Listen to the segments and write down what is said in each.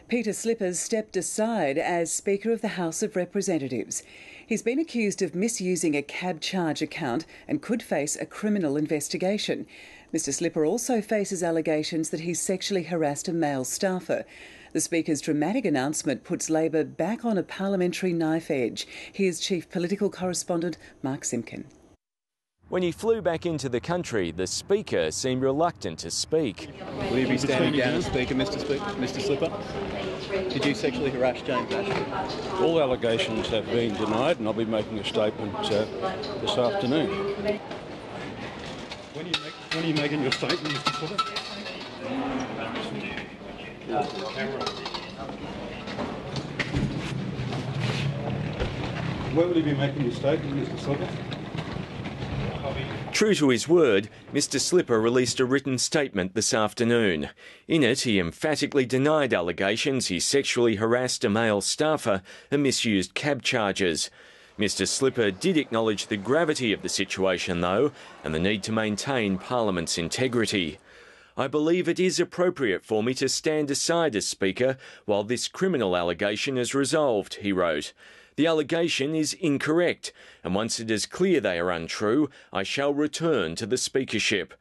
Peter Slipper's stepped aside as Speaker of the House of Representatives. He's been accused of misusing a cab charge account and could face a criminal investigation. Mr Slipper also faces allegations that he's sexually harassed a male staffer. The Speaker's dramatic announcement puts Labor back on a parliamentary knife edge. Here's Chief Political Correspondent Mark Simpkin. When he flew back into the country, the Speaker seemed reluctant to speak. Will you be standing down as Speaker, Mr Slipper? Did you sexually harass James Ashley? All allegations have been denied, and I'll be making a statement this afternoon. When are you making your statement, Mr Slipper? Where will you be making your statement, Mr Slipper? True to his word, Mr Slipper released a written statement this afternoon. In it, he emphatically denied allegations he sexually harassed a male staffer and misused cab charges. Mr Slipper did acknowledge the gravity of the situation, though, and the need to maintain Parliament's integrity. "I believe it is appropriate for me to stand aside as Speaker while this criminal allegation is resolved," he wrote. "The allegation is incorrect, and once it is clear they are untrue, I shall return to the speakership."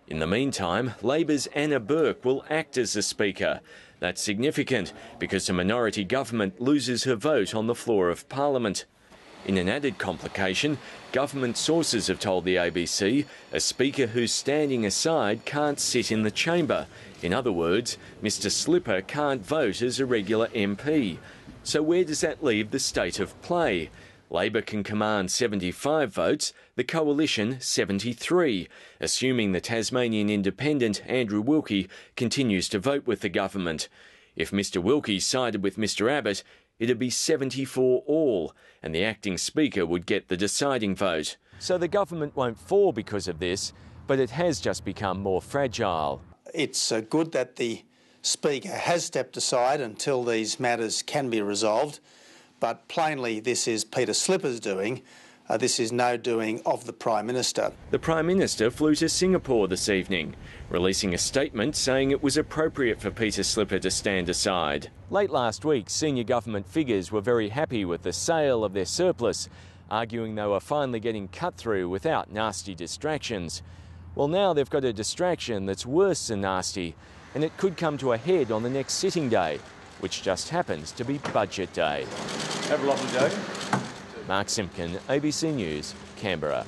In the meantime, Labor's Anna Burke will act as the Speaker. That's significant because a minority government loses her vote on the floor of Parliament. In an added complication, government sources have told the ABC a Speaker who's standing aside can't sit in the chamber. In other words, Mr Slipper can't vote as a regular MP. So where does that leave the state of play? Labor can command 75 votes, the Coalition 73, assuming the Tasmanian Independent Andrew Wilkie continues to vote with the government. If Mr Wilkie sided with Mr Abbott, it'd be 74 all, and the acting Speaker would get the deciding vote. So the government won't fall because of this, but it has just become more fragile. It's good that the Speaker has stepped aside until these matters can be resolved, but plainly this is Peter Slipper's doing. This is no doing of the Prime Minister. The Prime Minister flew to Singapore this evening, releasing a statement saying it was appropriate for Peter Slipper to stand aside. Late last week, senior government figures were very happy with the sale of their surplus, arguing they were finally getting cut through without nasty distractions. Well, now they've got a distraction that's worse than nasty, and it could come to a head on the next sitting day, which just happens to be Budget Day. Have a lovely day. Mark Simpkin, ABC News, Canberra.